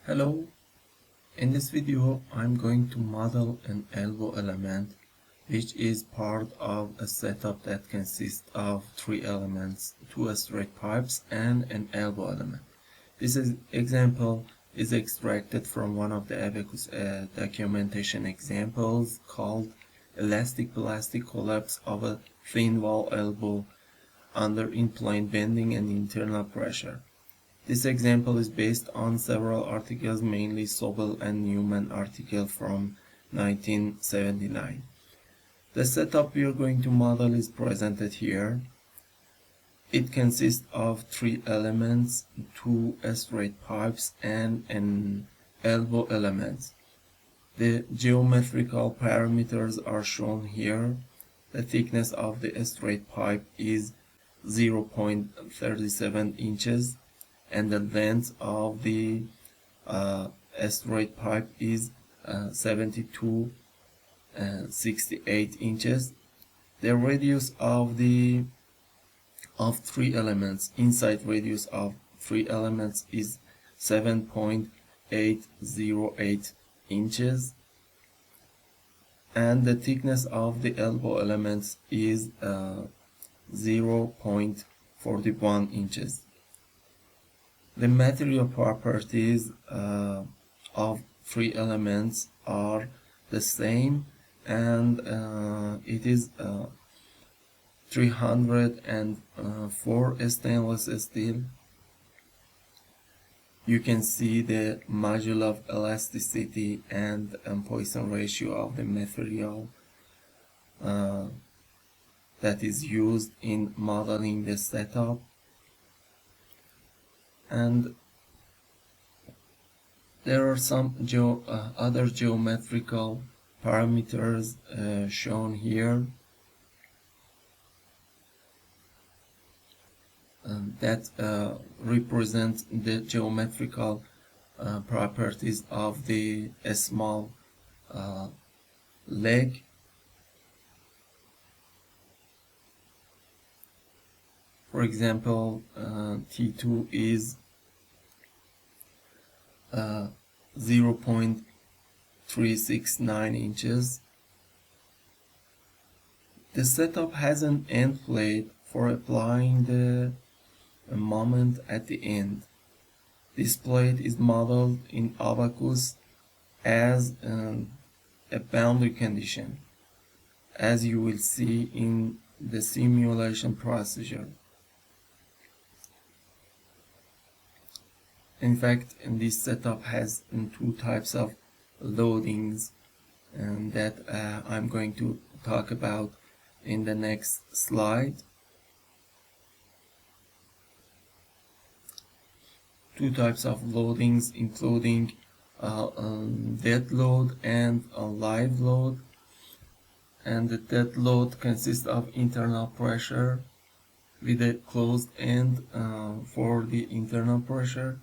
Hello, in this video I'm going to model an elbow element which is part of a setup that consists of three elements, two straight pipes and an elbow element. Example is extracted from one of the Abaqus documentation examples called elastic plastic collapse of a thin wall elbow under in-plane bending and internal pressure. This example is based on several articles, mainly Sobel and Newman article from 1979. The setup we are going to model is presented here. It consists of three elements, two straight pipes and an elbow element. The geometrical parameters are shown here. The thickness of the straight pipe is 0.37 inches. And the length of the straight pipe is 72.68 inches. The radius of three elements, inside radius of three elements, is 7.808 inches, and the thickness of the elbow elements is 0.41 inches. The material properties of three elements are the same, and it is 304 stainless steel. You can see the module of elasticity and Poisson ratio of the material that is used in modeling the setup. And there are some other geometrical parameters shown here that represent the geometrical properties of the small leg. For example, T2 is 0.369 inches. The setup has an end plate for applying the moment at the end. This plate is modeled in Abaqus as a boundary condition, as you will see in the simulation procedure. In fact, this setup has two types of loadings that I'm going to talk about in the next slide. Two types of loadings, including dead load and a live load. And the dead load consists of internal pressure with a closed end for the internal pressure,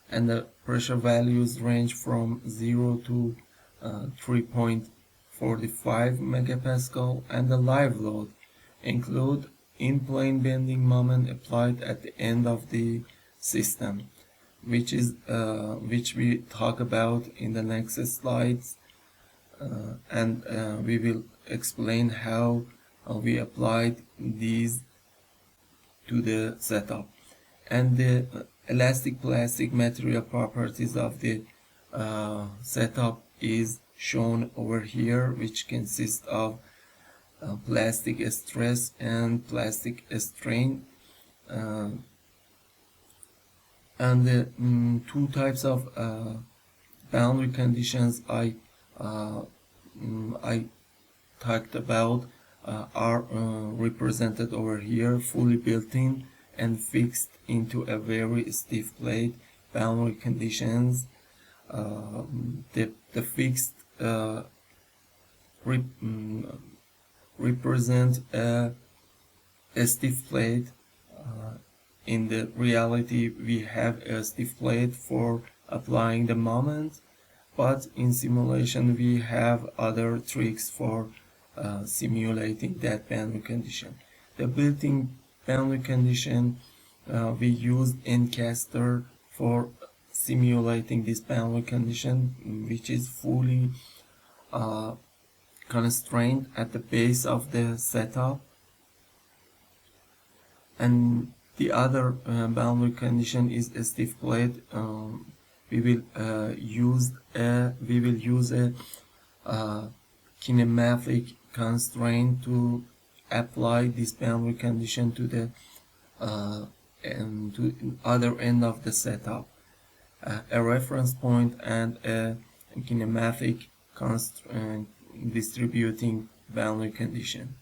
and the pressure values range from 0 to 3.45 megapascal. And the live load include in-plane bending moment applied at the end of the system, which we talk about in the next slides, and we will explain how we applied these to the setup. And the elastic plastic material properties of the setup is shown over here, which consists of plastic stress and plastic strain. And the two types of boundary conditions I talked about are represented over here: fully built-in and fixed into a very stiff plate. Boundary conditions, the fixed represent a stiff plate. In the reality, we have a stiff plate for applying the moment, but in simulation we have other tricks for simulating that boundary condition. The built-in boundary condition, we used Encaster for simulating this boundary condition, which is fully constrained at the base of the setup. And the other boundary condition is a stiff plate. We will use a kinematic constraint to apply this boundary condition to the and to other end of the setup. A reference point and a kinematic constraint distributing boundary condition.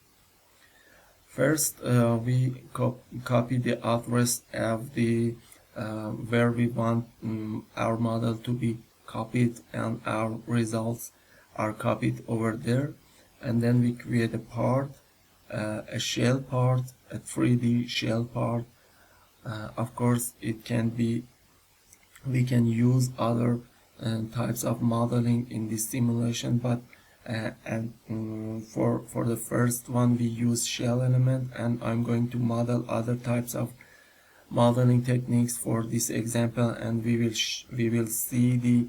First, we copy the address of the where we want our model to be copied, and our results are copied over there. And then we create a part, a shell part, a 3D shell part. Of course, it can be, we can use other types of modeling in this simulation, but for the first one we use shell element, and I'm going to model other types of modeling techniques for this example, and we will see the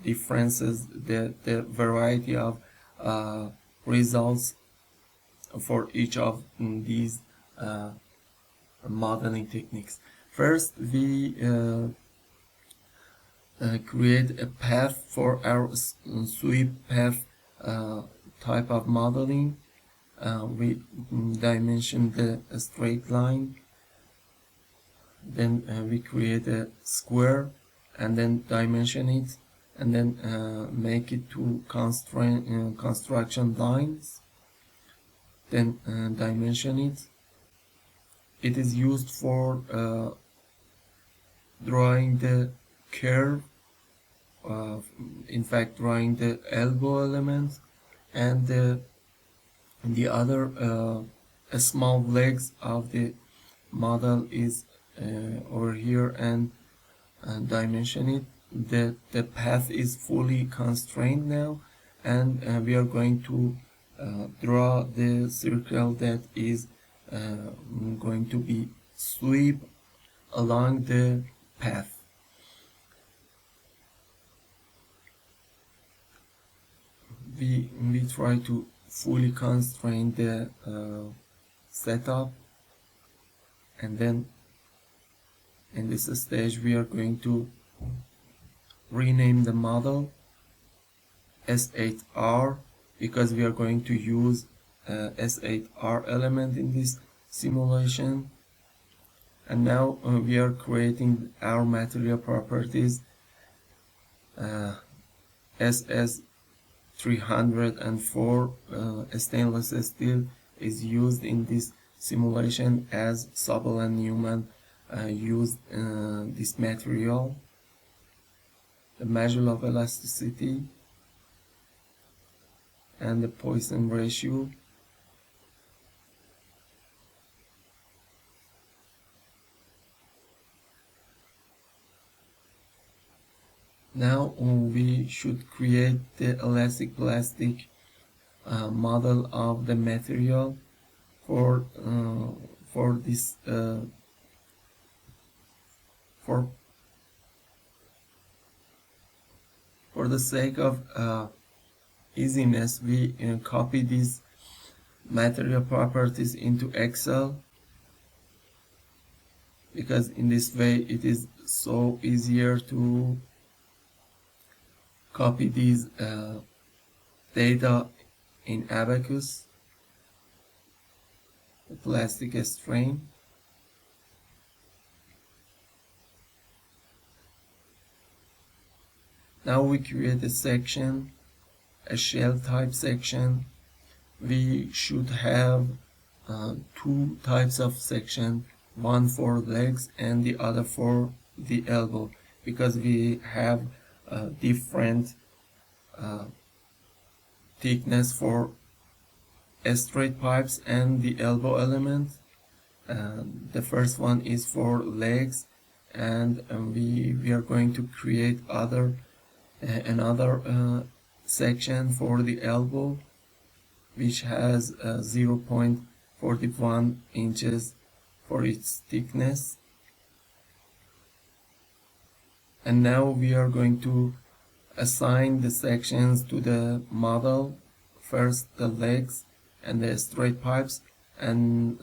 differences, the variety of results for each of these modeling techniques. First, we create a path for our sweep path type of modeling. We dimension the straight line, then we create a square and then dimension it, and then make it to construction lines, then dimension it. It is used for drawing the curve, in fact drawing the elbow element, and the other small legs of the model is over here, and dimension it. The path is fully constrained now, and we are going to draw the circle that is going to be sweep along the path. We try to fully constrain the setup, and then in this stage we are going to rename the model S8R, because we are going to use S8R element in this simulation. And now we are creating our material properties. SS304 stainless steel is used in this simulation, as Sobel and Newman used this material. The measure of elasticity and the Poisson ratio. Now we should create the elastic plastic model of the material for this for the sake of easiness, we copy these material properties into Excel, because in this way it is so easier to copy these data in Abaqus, the plastic strain. Now we create a section, a shell type section. We should have two types of section, one for legs and the other for the elbow, because we have different thickness for straight pipes and the elbow element. The first one is for legs, and we are going to create another section for the elbow, which has 0.41 inches for its thickness. And now we are going to assign the sections to the model. First the legs and the straight pipes, and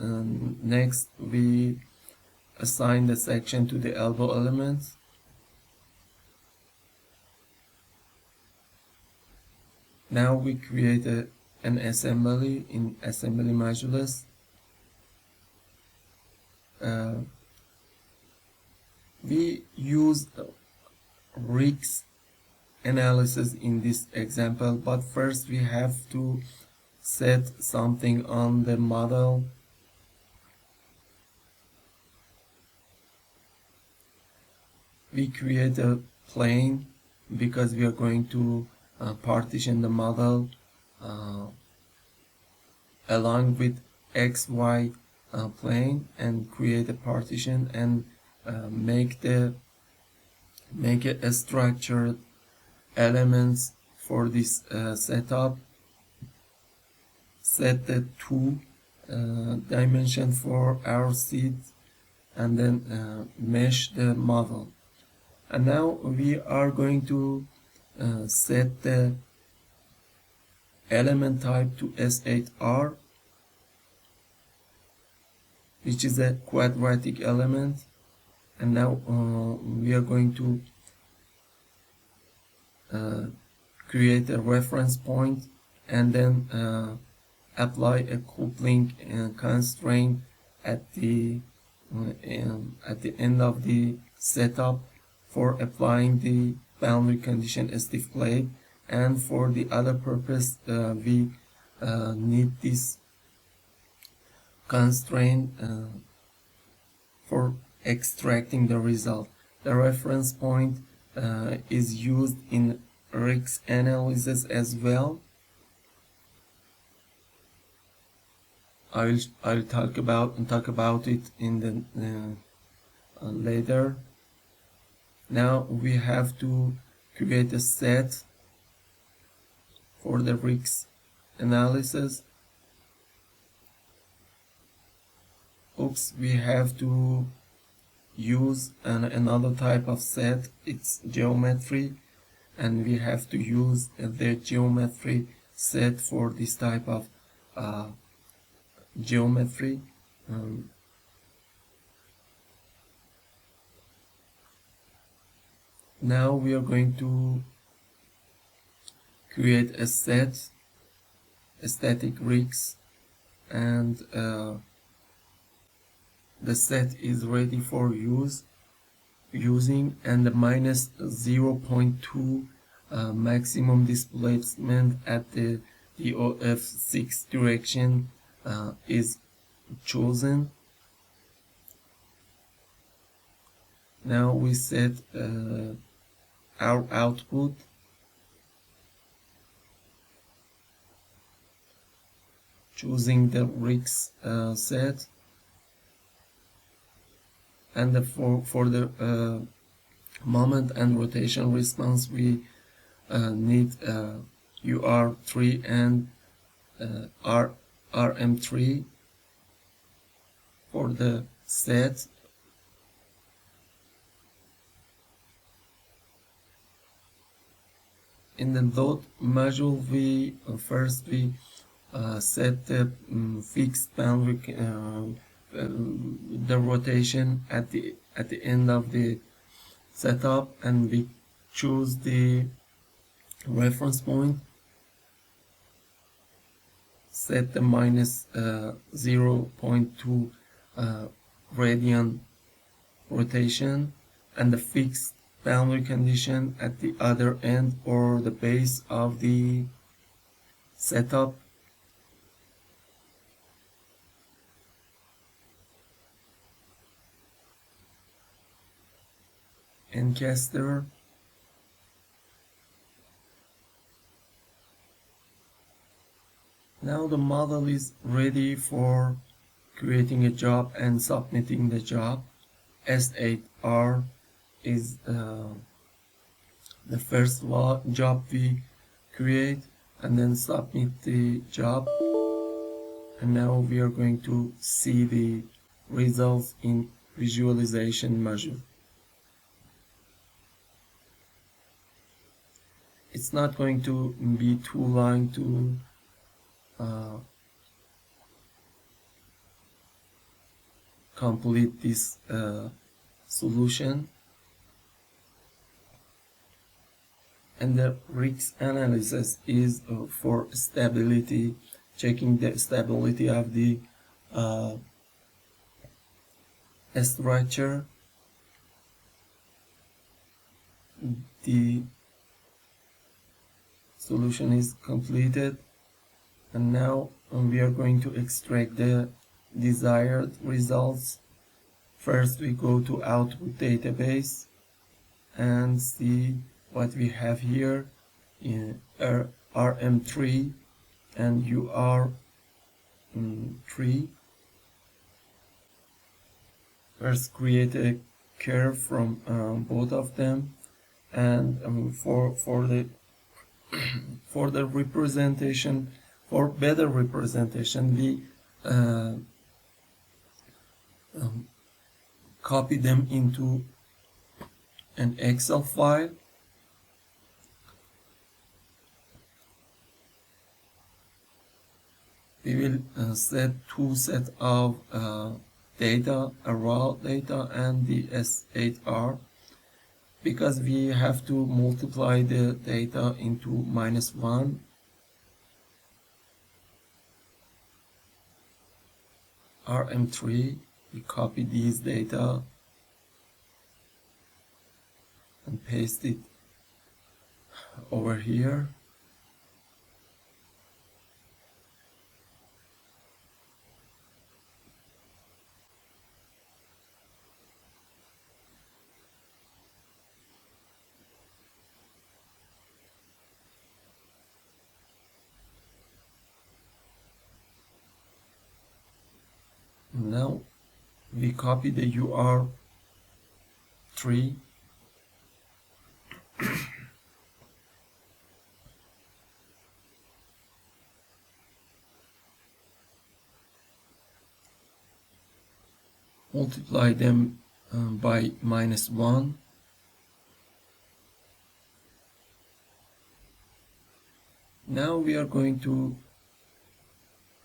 next we assign the section to the elbow elements. Now we create an assembly in assembly modulus. We use rigs analysis in this example, but first we have to set something on the model. We create a plane because we are going to partition the model along with XY plane, and create a partition and make a structured elements for this setup. Set the 2 dimension for our seed, and then mesh the model. And now we are going to set the element type to S8R, which is a quadratic element. And now we are going to create a reference point, and then apply a coupling constraint at the end of the setup for applying the boundary condition stiff plate. And for the other purpose we need this constraint for extracting the result. The reference point is used in rigs analysis as well. I'll talk about it in the later. Now we have to create a set for the rigs analysis. We have to use another type of set. It's geometry, and we have to use the geometry set for this type of geometry. Now we are going to create a set, static rigs, and the set is ready for using, and the minus 0.2 maximum displacement at the DOF6 direction is chosen. Now we set our output. Choosing the rigs set, and for the moment and rotation response we need UR3 and RM3 for the set. In the load module we first set the fixed boundary the rotation at the end of the setup, and we choose the reference point, set the minus 0.2 radian rotation, and the fixed boundary condition at the other end or the base of the setup. Encaster. Now the model is ready for creating a job and submitting the job. S8R is the first job we create, and then submit the job. And now we are going to see the results in visualization module. it's not going to be too long to complete this solution. And the risk analysis is for stability, checking the stability of the structure. The solution is completed, and now we are going to extract the desired results. First we go to output database and see what we have here in RM3 and UR3. First create a curve from both of them, and for the representation, for better representation, we copy them into an Excel file. We will set two sets of data, a raw data and the S8R, because we have to multiply the data into -1. RM3, we copy these data and paste it over here. Now we copy the UR3 multiply them by -1. Now we are going to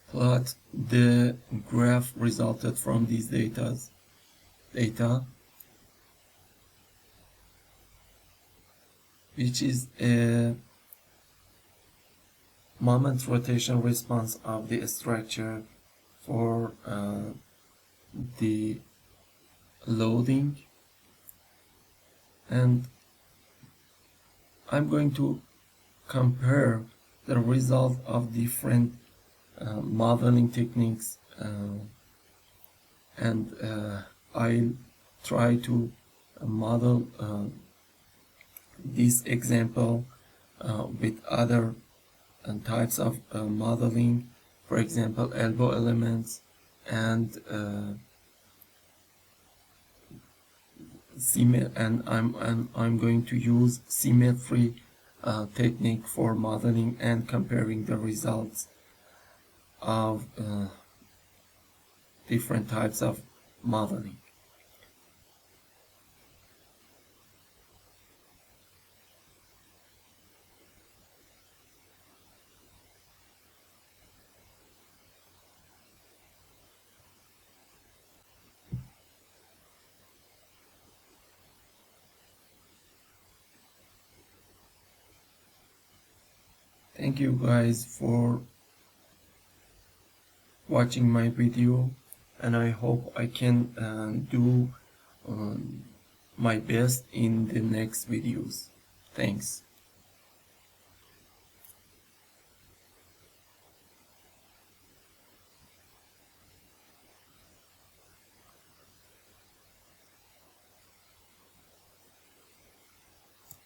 plot the graph resulted from these data, which is a moment rotation response of the structure for the loading. And I'm going to compare the result of different modeling techniques, and I'll try to model this example with other types of modeling, for example elbow elements and I'm going to use symmetry technique for modeling and comparing the results of different types of modeling. Thank you guys for watching my video, and I hope I can do my best in the next videos. Thanks.